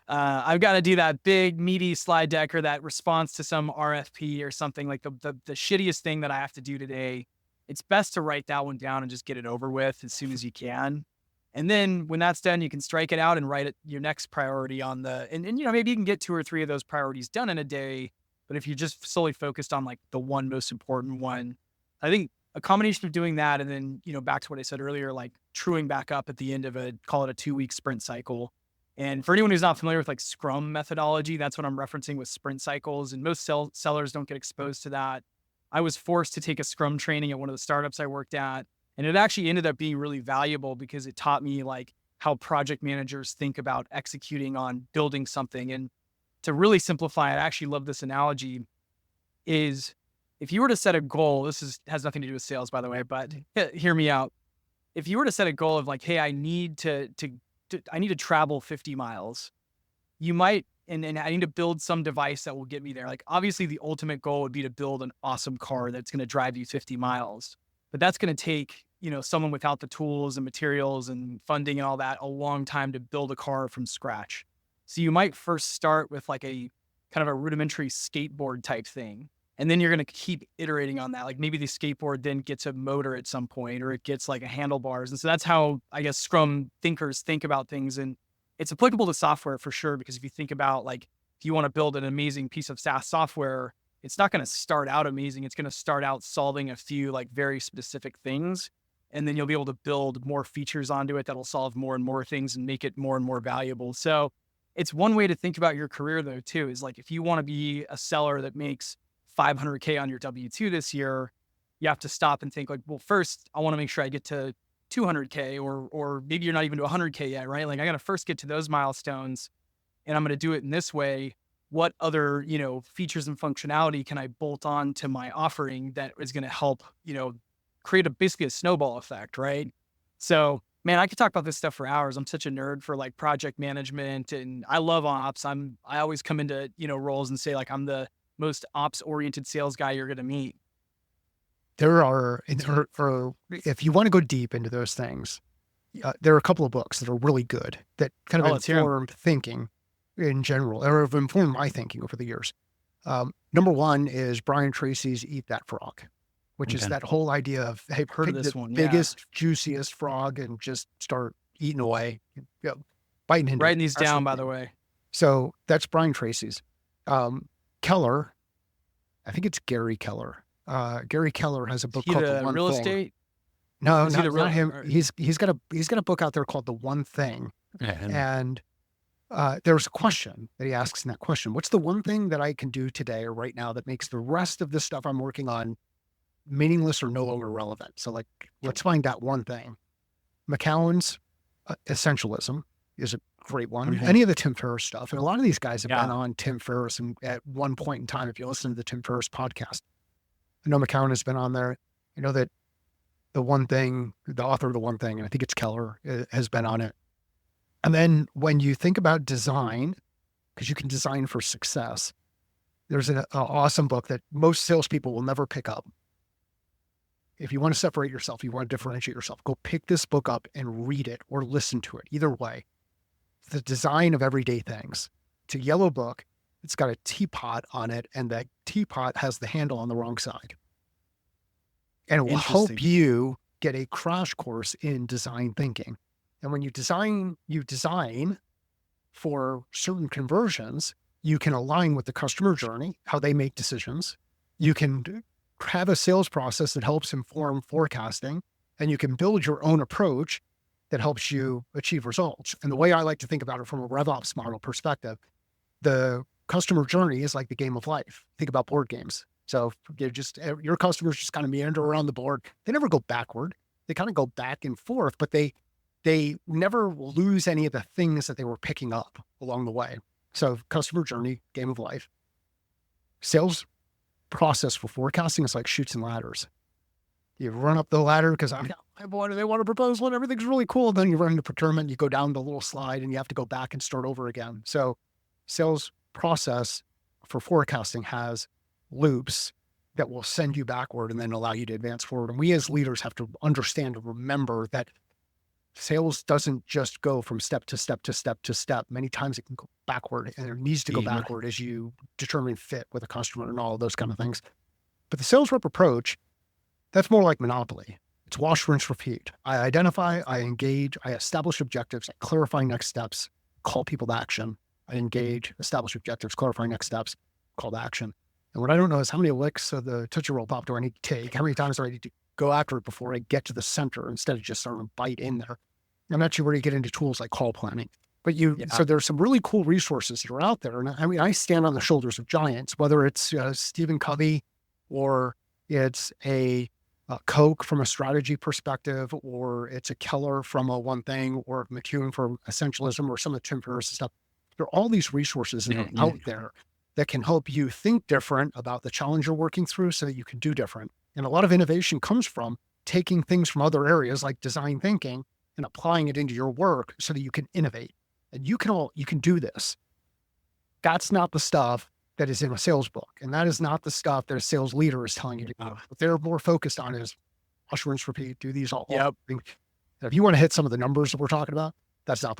I've got to do that big meaty slide deck or that response to some RFP or something like the shittiest thing that I have to do today. It's best to write that one down and just get it over with as soon as you can. And then when that's done, you can strike it out and write your next priority on and maybe you can get 2 or 3 of those priorities done in a day. But if you're just solely focused on like the one most important one, I think a combination of doing that and then, back to what I said earlier, like truing back up at the end of call it a 2-week sprint cycle. And for anyone who's not familiar with like Scrum methodology, that's what I'm referencing with sprint cycles. And most sellers don't get exposed to that. I was forced to take a Scrum training at one of the startups I worked at. And it actually ended up being really valuable because it taught me like how project managers think about executing on building something. And to really simplify it, I actually love this analogy is if you were to set a goal, has nothing to do with sales, by the way, but hear me out. If you were to set a goal of like, hey, I need to travel 50 miles, you might, and I need to build some device that will get me there. Like obviously the ultimate goal would be to build an awesome car that's going to drive you 50 miles, but that's going to take, someone without the tools and materials and funding and all that, a long time to build a car from scratch. So you might first start with like a kind of a rudimentary skateboard type thing. And then you're going to keep iterating on that. Like maybe the skateboard then gets a motor at some point, or it gets like a handlebars. And so that's how I guess Scrum thinkers think about things. And it's applicable to software for sure, because if you think about like, if you want to build an amazing piece of SaaS software, it's not going to start out amazing. It's going to start out solving a few like very specific things. And then you'll be able to build more features onto it that'll solve more and more things and make it more and more valuable. So it's one way to think about your career though, too, is like, if you want to be a seller that makes $500K on your W-2 this year, you have to stop and think like, well, first I want to make sure I get to 200K or maybe you're not even to 100K yet, right? Like I got to first get to those milestones and I'm going to do it in this way. What other, features and functionality can I bolt on to my offering that is going to help, create basically a snowball effect, right? So, man, I could talk about this stuff for hours. I'm such a nerd for like project management and I love ops. I always come into, roles and say like, I'm the most ops oriented sales guy you're going to meet. If you want to go deep into those things, there are a couple of books that are really good that kind of inform thinking in general, or have informed my thinking over the years. Number one is Brian Tracy's Eat That Frog, which is that whole idea of, hey, heard of this the one, biggest, juiciest frog and just start eating away. biting into it. Writing these down, by the Absolutely. way. So that's Brian Tracy's. Keller, I think it's Gary Keller. Gary Keller has a book He called The the One real Thing. estate? No, Is he the real- not him. or- He's got a book out there called The One Thing. And there's a question that he asks in that question. What's the one thing that I can do today or right now that makes the rest of the stuff I'm working on meaningless or no longer relevant? So like, let's find that one thing. McCowan's essentialism is a great one. Mhm. Any of the Tim Ferriss stuff. And a lot of these guys have Yeah. been on Tim Ferriss and at one point in time, if you listen to the Tim Ferriss podcast, I know McCowan has been on there. You know that the one thing, the author of The One Thing, and I think it's Keller, has been on it. And then when you think about design, because you can design for success, there's an awesome book that most salespeople will never pick up. If you want to separate yourself, you want to differentiate yourself, go pick this book up and read it or listen to it. Either way, The Design of Everyday Things. It's a yellow book. It's got a teapot on it, and that teapot has the handle on the wrong side. And it will help Interesting. you get a crash course in design thinking. And when you design for certain conversions, you can align with the customer journey, how they make decisions. You can have a sales process that helps inform forecasting, and you can build your own approach that helps you achieve results. And the way I like to think about it from a RevOps model perspective, the customer journey is like the game of life. Think about board games. So your customers just kind of meander around the board. They never go backward. They kind of go back and forth, but they never lose any of the things that they were picking up along the way. So customer journey, game of life. Sales process for forecasting is like chutes and ladders. You run up the ladder because they want a proposal and everything's really cool. Then you run into procurement, you go down the little slide and you have to go back and start over again. So sales process for forecasting has loops that will send you backward and then allow you to advance forward. And we as leaders have to understand and remember that sales doesn't just go from step to step to step to step. Many times it can go backward, and it needs to go backward as you determine fit with a customer and all of those kind of things. But the sales rep approach, that's more like Monopoly. It's wash, rinse, repeat. I identify, I engage, I establish objectives, I clarify next steps, call people to action. I engage, establish objectives, clarify next steps, call to action. And what I don't know is how many licks of the Tootsie Roll Pop do I need to take? How many times do I need to go after it before I get to the center instead of just starting to bite in there? I'm not sure where you get into tools like call planning, but so there's some really cool resources that are out there. And I mean, I stand on the shoulders of giants, whether it's Stephen Covey or it's a Koch from a strategy perspective, or it's a Keller from a One Thing, or McEwen from essentialism, or some of the Tim Ferriss stuff. There are all these resources that are out there that can help you think different about the challenge you're working through so that you can do different. And a lot of innovation comes from taking things from other areas like design thinking and applying it into your work so that you can innovate. And you can do this. That's not the stuff that is in a sales book. And that is not the stuff that a sales leader is telling you to do. What they're more focused on is wash, rinse, repeat, do these all. Things. If you want to hit some of the numbers that we're talking about, that's not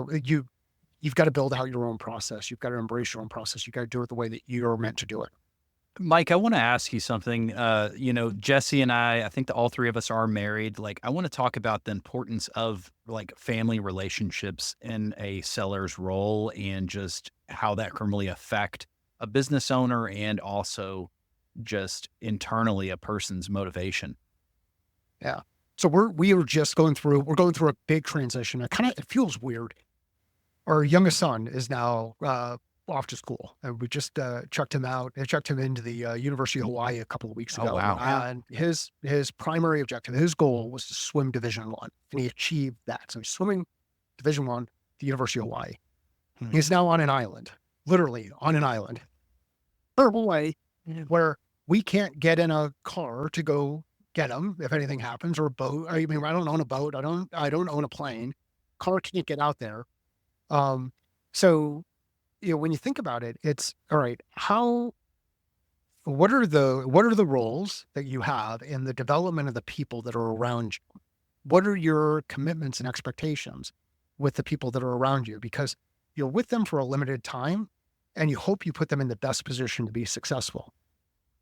you've got to build out your own process. You've got to embrace your own process. You've got to do it the way that you're meant to do it. Mike, I want to ask you something. Jesse and I think that all three of us are married. Like, I want to talk about the importance of like family relationships in a seller's role and just how that can really affect a business owner and also just internally a person's motivation. Yeah. So we're going through a big transition. It feels weird. Our youngest son is now off to school, and we just chucked him out. I chucked him into the University of Hawaii a couple of weeks ago. Oh, wow. And his primary objective, his goal was to swim Division I, and he achieved that. So he's swimming Division I, the University of Hawaii. He's now on an island, literally on an island, Hawaii, where we can't get in a car to go get him if anything happens, or a boat. I mean, I don't own a boat. I don't own a plane. Car can't get out there. So when you think about it, it's all right. What are the roles that you have in the development of the people that are around you? What are your commitments and expectations with the people that are around you? Because you're with them for a limited time and you hope you put them in the best position to be successful.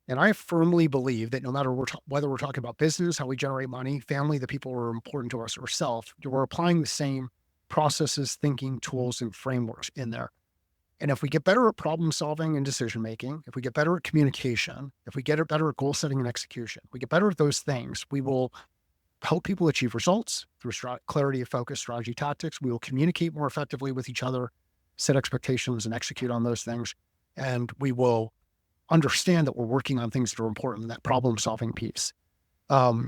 And I firmly believe that no matter whether we're talking about business, how we generate money, family, the people who are important to us, or self, we're applying the same processes, thinking, tools, and frameworks in there. And if we get better at problem solving and decision making, if we get better at communication, if we get better at goal setting and execution, we get better at those things, we will help people achieve results through clarity of focus, strategy, tactics. We will communicate more effectively with each other, set expectations, and execute on those things. And we will understand that we're working on things that are important, that problem solving piece. Part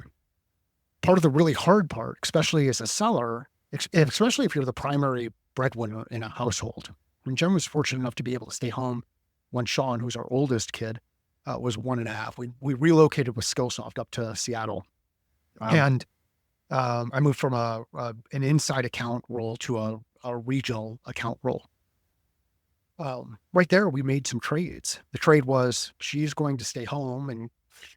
of the really hard part, especially as a seller, especially if you're the primary breadwinner in a household. And Jen was fortunate enough to be able to stay home when Sean, who's our oldest kid, was 1.5. We relocated with Skillsoft up to Seattle. Wow. And I moved from an inside account role to a regional account role. Right there, we made some trades. The trade was she's going to stay home and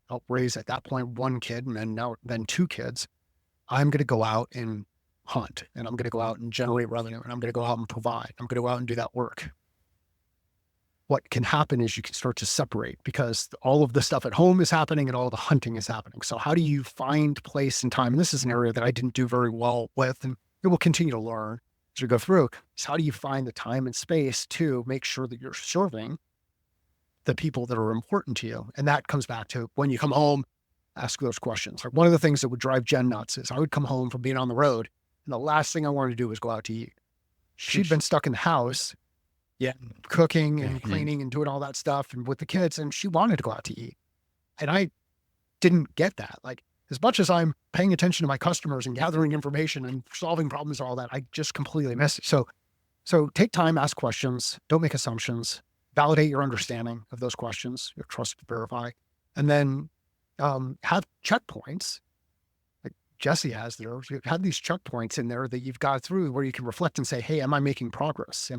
help raise, at that point, 1 kid and then 2 kids. I'm going to go out and hunt, and I'm going to go out and generate revenue, and I'm going to go out and provide. I'm going to go out and do that work. What can happen is you can start to separate, because all of the stuff at home is happening and all the hunting is happening. So how do you find place and time? And this is an area that I didn't do very well with, and it will continue to learn as we go through. Is how do you find the time and space to make sure that you're serving the people that are important to you? And that comes back to when you come home, ask those questions. Like, one of the things that would drive Jen nuts is I would come home from being on the road, and the last thing I wanted to do was go out to eat. She'd been stuck in the house, cooking and cleaning and doing all that stuff and with the kids, and she wanted to go out to eat. And I didn't get that. Like, as much as I'm paying attention to my customers and gathering information and solving problems and all that, I just completely missed it. So take time, ask questions, don't make assumptions, validate your understanding of those questions, your trust to verify, and then have checkpoints. Jesse has there. You've had these checkpoints in there that you've got through where you can reflect and say, hey, am I making progress?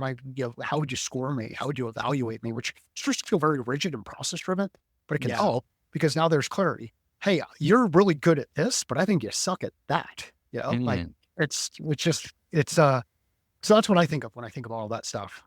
How would you score me? How would you evaluate me? Which starts to feel very rigid and process driven, but it can help because now there's clarity. Hey, you're really good at this, but I think you suck at that. Like so that's what I think of when I think of all that stuff.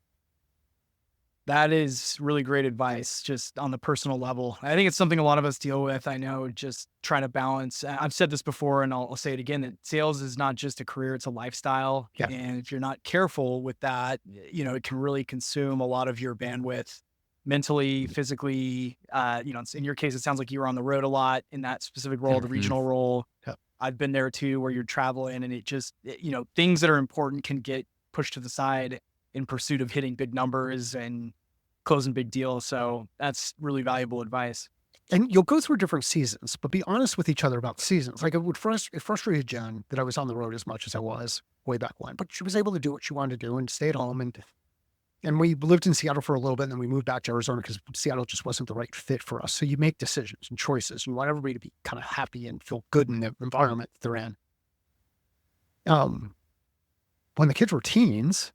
That is really great advice, just on the personal level. I think it's something a lot of us deal with. I know, just trying to balance. I've said this before, and I'll say it again, that sales is not just a career, it's a lifestyle. Yeah. And if you're not careful with that, it can really consume a lot of your bandwidth mentally, physically. In your case, it sounds like you were on the road a lot in that specific role, the regional role. Yep. I've been there too, where you're traveling, and it just, things that are important can get pushed to the side in pursuit of hitting big numbers and closing big deals. So that's really valuable advice. And you'll go through different seasons, but be honest with each other about seasons. Like, it frustrated Jen that I was on the road as much as I was way back when, but she was able to do what she wanted to do and stay at home. And we lived in Seattle for a little bit, and then we moved back to Arizona because Seattle just wasn't the right fit for us. So you make decisions and choices. You want everybody to be kind of happy and feel good in the environment that they're in. When the kids were teens,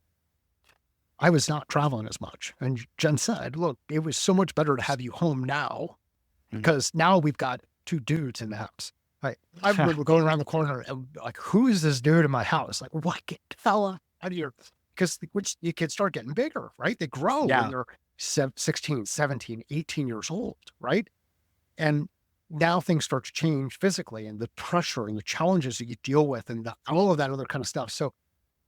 I was not traveling as much. And Jen said, look, it was so much better to have you home now, because now we've got 2 dudes in the house. I remember going around the corner and like, who is this dude in my house? Like, what, get the fella out of here? Because the kids start getting bigger, right? They grow when they're 16, 17, 18 years old, right? And now things start to change physically, and the pressure and the challenges that you deal with and all of that other kind of stuff. So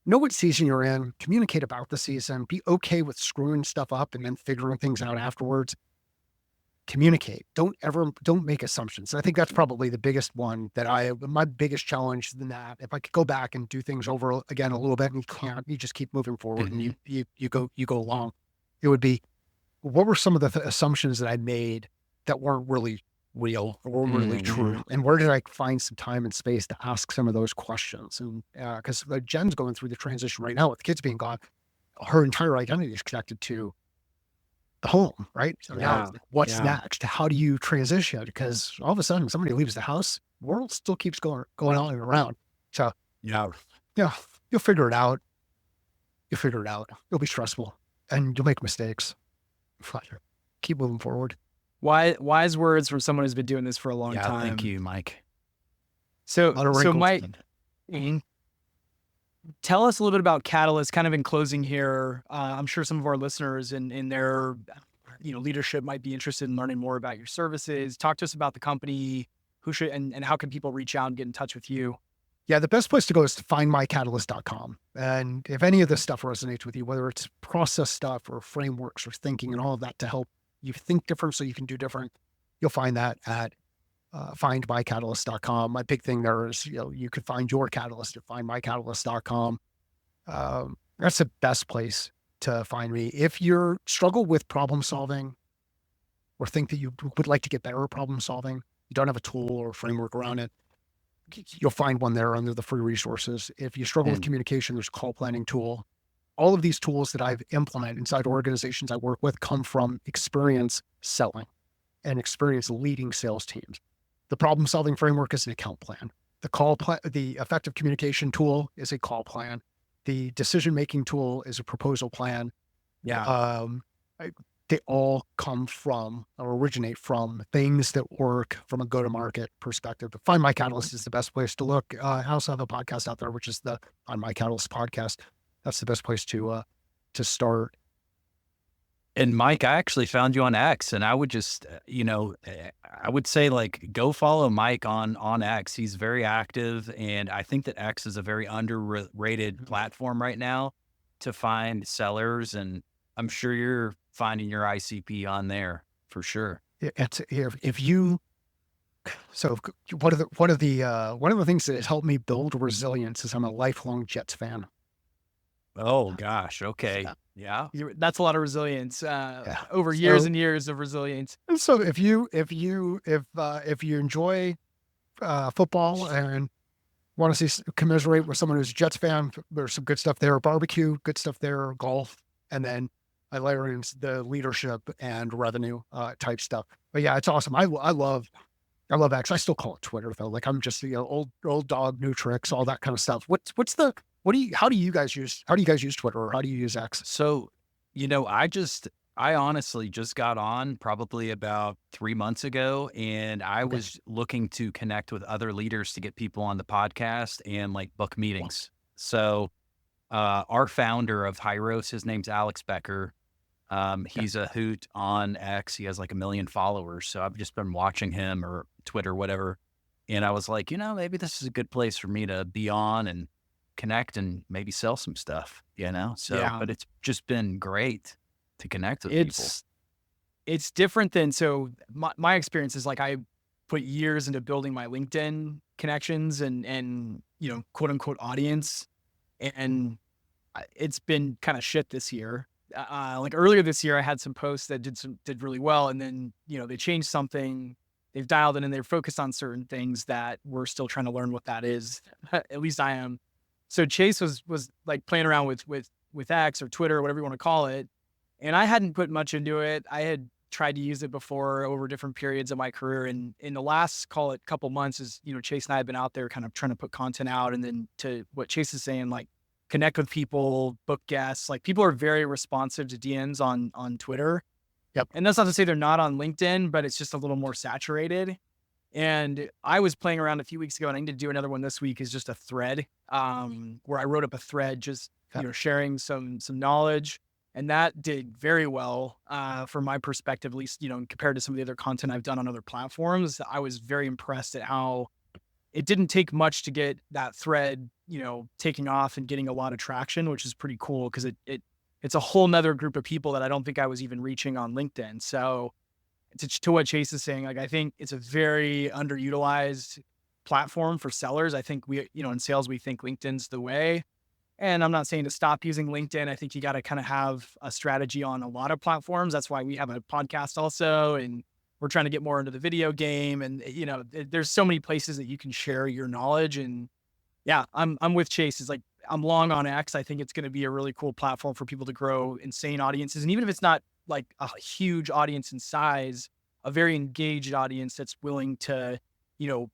know what season you're in, communicate about the season, be okay with screwing stuff up and then figuring things out afterwards. Communicate. Don't make assumptions. And I think that's probably the biggest one my biggest challenge than that. If I could go back and do things over again a little bit, and you can't, you just keep moving forward and you go along. It would be, what were some of the assumptions that I made that weren't really real or really true, and where did I find some time and space to ask some of those questions? And because Jen's going through the transition right now with the kids being gone, her entire identity is connected to the home, right? So now what's next? How do you transition? Because all of a sudden somebody leaves the house, the world still keeps going on and around. So you'll figure it out. It'll be stressful and you'll make mistakes. Keep moving forward. Wise words from someone who's been doing this for a long time. Thank you, Mike. So Mike, tell us a little bit about Catalyst, kind of in closing here. I'm sure some of our listeners in their leadership might be interested in learning more about your services. Talk to us about the company, and how can people reach out and get in touch with you? Yeah, the best place to go is to findmycatalyst.com. And if any of this stuff resonates with you, whether it's process stuff or frameworks or thinking and all of that to help you think different so you can do different, you'll find that at findmycatalyst.com. My big thing there is, you could find your catalyst at findmycatalyst.com. That's the best place to find me. If you struggle with problem solving or think that you would like to get better at problem solving, you don't have a tool or framework around it, you'll find one there under the free resources. If you struggle with communication, there's a call planning tool. All of these tools that I've implemented inside organizations I work with come from experience selling and experience leading sales teams. The problem solving framework is an account plan. The effective communication tool is a call plan. The decision-making tool is a proposal plan. Yeah. They all come from or originate from things that work from a go-to-market perspective. But Find My Catalyst is the best place to look. I also have a podcast out there, which is the Find My Catalyst podcast. That's the best place to start. And Mike, I actually found you on X, and I would just, I would say like go follow Mike on X. He's very active, and I think that X is a very underrated platform right now to find sellers. And I'm sure you're finding your ICP on there for sure. One of the things that has helped me build resilience is I'm a lifelong Jets fan. Oh gosh. Okay. Yeah. That's a lot of resilience, over years and years of resilience. And so if you enjoy football and want to commiserate with someone who's a Jets fan, there's some good stuff there. Barbecue, good stuff there. Golf, and then I layer in the leadership and revenue type stuff. But yeah, it's awesome. I love X. I still call it Twitter though. Like I'm just old dog, new tricks, all that kind of stuff. How do you guys use Twitter, or how do you use X? So, I honestly just got on probably about 3 months ago, and I was looking to connect with other leaders to get people on the podcast and like book meetings. So, our founder of Hyros, his name's Alex Becker. He's a hoot on X. He has like 1 million followers. So I've just been watching him, or Twitter, whatever. And I was like, maybe this is a good place for me to be on and connect and maybe sell some stuff, but it's just been great to connect with people. It's different than, so my experience is like, I put years into building my LinkedIn connections and quote unquote audience. And it's been kind of shit this year. Like earlier this year, I had some posts that did really well. And then, they changed something, they've dialed in and they're focused on certain things that we're still trying to learn what that is. At least I am. So Chase was like playing around with X or Twitter or whatever you want to call it. And I hadn't put much into it. I had tried to use it before over different periods of my career. And in the last, call it couple months, is, Chase and I have been out there kind of trying to put content out. And then to what Chase is saying, like connect with people, book guests, like people are very responsive to DMs on Twitter. Yep. And that's not to say they're not on LinkedIn, but it's just a little more saturated. And I was playing around a few weeks ago, and I need to do another one this week, is just a thread, where I wrote up a thread, just, sharing some knowledge. And that did very well, from my perspective, at least, compared to some of the other content I've done on other platforms. I was very impressed at how it didn't take much to get that thread, taking off and getting a lot of traction, which is pretty cool because it's a whole nother group of people that I don't think I was even reaching on LinkedIn. So to what Chase is saying, like, I think it's a very underutilized platform for sellers. I think we, in sales, we think LinkedIn's the way. And I'm not saying to stop using LinkedIn. I think you got to kind of have a strategy on a lot of platforms. That's why we have a podcast also. And we're trying to get more into the video game. And, there's so many places that you can share your knowledge. And yeah, I'm with Chase. It's like, I'm long on X. I think it's going to be a really cool platform for people to grow insane audiences. And even if it's not like a huge audience in size, a very engaged audience that's willing to,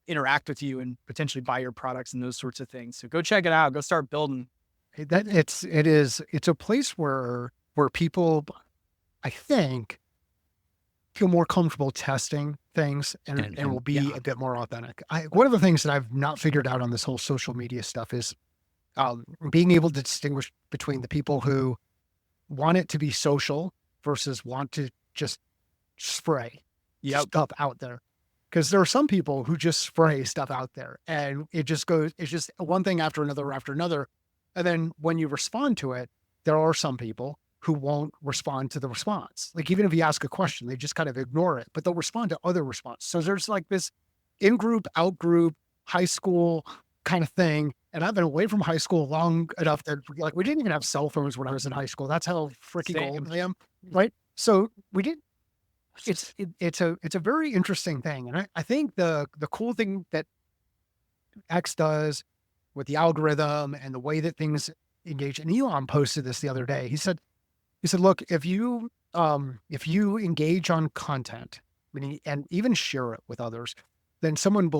interact with you and potentially buy your products and those sorts of things. So go check it out. Go start building. It's a place where people, I think, feel more comfortable testing things and will be a bit more authentic. One of the things that I've not figured out on this whole social media stuff is being able to distinguish between the people who want it to be social versus want to just spray stuff out there. Because there are some people who just spray stuff out there and it's just one thing after another after another. And then when you respond to it, there are some people who won't respond to the response. Like even if you ask a question, they just kind of ignore it, but they'll respond to other responses. So there's like this in-group, out-group, high school kind of thing. And I've been away from high school long enough that like we didn't even have cell phones when I was in high school. That's how freaking old I am, right? So we didn't. It's a very interesting thing. And I think the cool thing that X does with the algorithm and the way that things engage, and Elon posted this the other day. He said, look, if you engage on content and even share it with others, then someone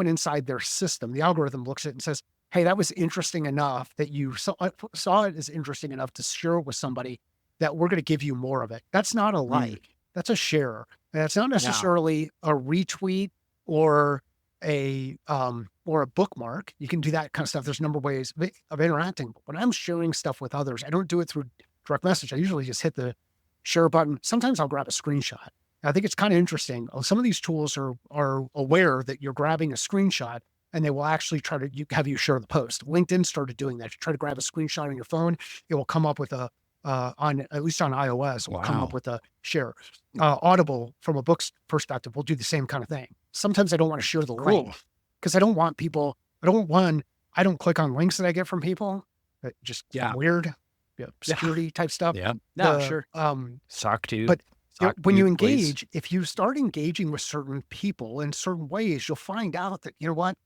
inside their system, the algorithm looks at it and says, hey, that was interesting enough that you saw it as interesting enough to share it with somebody that we're going to give you more of it. That's not a like. That's a share. And it's not necessarily a retweet or a bookmark. You can do that kind of stuff. There's a number of ways of interacting. But when I'm sharing stuff with others, I don't do it through direct message. I usually just hit the share button. Sometimes I'll grab a screenshot. I think it's kind of interesting. Some of these tools are aware that you're grabbing a screenshot and they will actually try to have you share the post. LinkedIn started doing that. You try to grab a screenshot on your phone, it will come up with at least on iOS, will come up with a share. Audible, from a book's perspective, will do the same kind of thing. Sometimes I don't want to share the link because I don't want people, I don't click on links that I get from people. Just weird security type stuff. Yeah. Sure. Sock too. But when you engage, if you start engaging with certain people in certain ways, you'll find out that, you know what?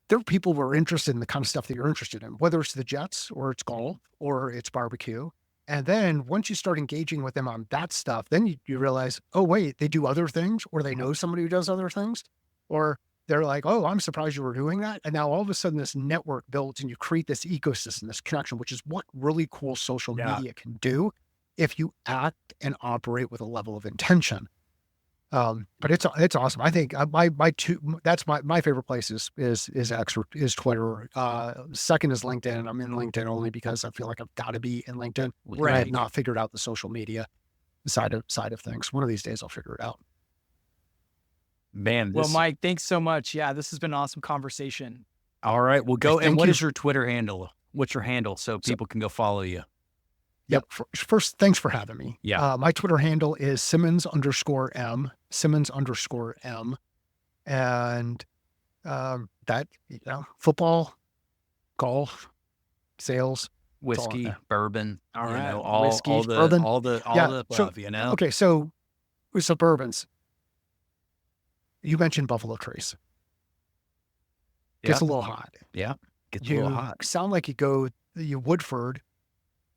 There are people who are interested in the kind of stuff that you're interested in, whether it's the Jets or it's golf or it's barbecue. And then once you start engaging with them on that stuff, then you realize, oh, wait, they do other things, or they know somebody who does other things, or they're like, oh, I'm surprised you were doing that. And now all of a sudden this network builds and you create this ecosystem, this connection, which is what really cool social media can do if you act and operate with a level of intention. But it's awesome. I think that's my favorite place is X or is Twitter. Second is LinkedIn. I'm in LinkedIn only because I feel like I've got to be in LinkedIn. Right. I have not figured out the social media side of things. One of these days I'll figure it out. Man. Well, Mike, thanks so much. Yeah, this has been an awesome conversation. All right, we'll go. And what is your Twitter handle? What's your handle so people can go follow you? Yep. First, thanks for having me. Yeah. My Twitter handle is Simmons_M. And that, football, golf, sales, whiskey, bourbon, all right, whiskey, all the bourbon, all the above, Okay, so bourbons. You mentioned Buffalo Trace. Gets a little hot. Yeah, gets a little hot. Sound like you Woodford.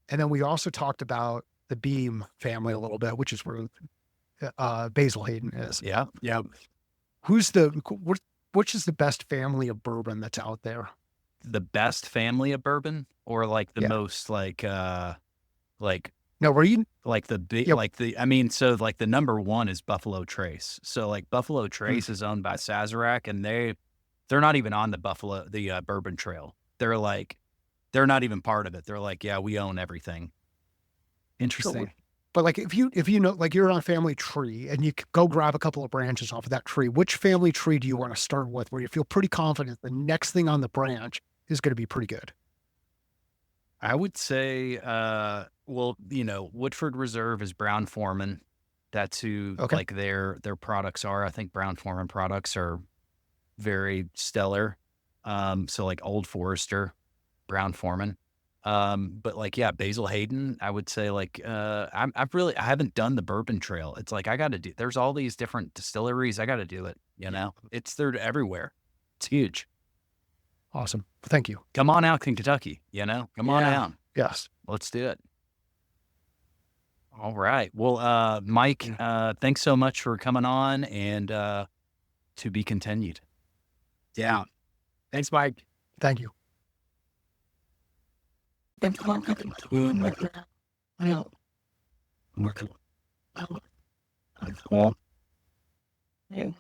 And then we also talked about the Beam family a little bit, which is where Basil Hayden is. Yeah. Yeah. Which is the best family of bourbon that's out there? The best family of bourbon, or like the most no, were you like the big, like the, I mean, so like the number one is Buffalo Trace. So like Buffalo Trace is owned by Sazerac, and they're not even on the bourbon trail. They're not even part of it. They're like, yeah, we own everything. Interesting. But like, if you know, like you're on a family tree and you go grab a couple of branches off of that tree, which family tree do you want to start with where you feel pretty confident the next thing on the branch is going to be pretty good? I would say, Woodford Reserve is Brown-Forman. That's who like their products are. I think Brown-Forman products are very stellar. So like Old Forester, Brown-Forman. But like, yeah, Basil Hayden, I would say like, I haven't done the bourbon trail. It's like, there's all these different distilleries. I got to do it. They're everywhere. It's huge. Awesome. Thank you. Come on out to Kentucky, come on down. Yes. Let's do it. All right. Well, Mike, thanks so much for coming on, and to be continued. Yeah. Thanks, Mike. Thank you. Yeah.